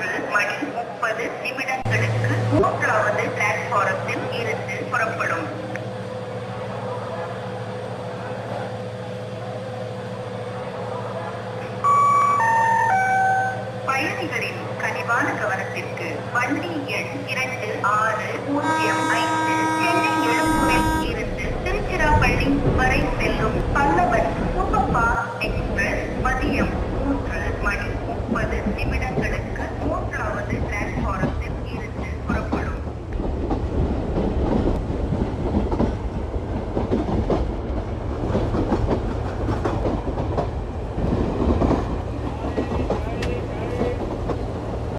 3:30 மூன்றாவது பிளாட்பாரத்தில் இருந்து புறப்படும். பயணிகளின் கனிவான கவனத்திற்கு வண்டி எண் 2605 சென்னை எழும்பூரில் இருந்து திருச்சிராப்பள்ளி வரை செல்லும் பல்லவன் சூப்பர் ஃபாஸ்ட் எக்ஸ்பிரஸ் மதியம் 3:30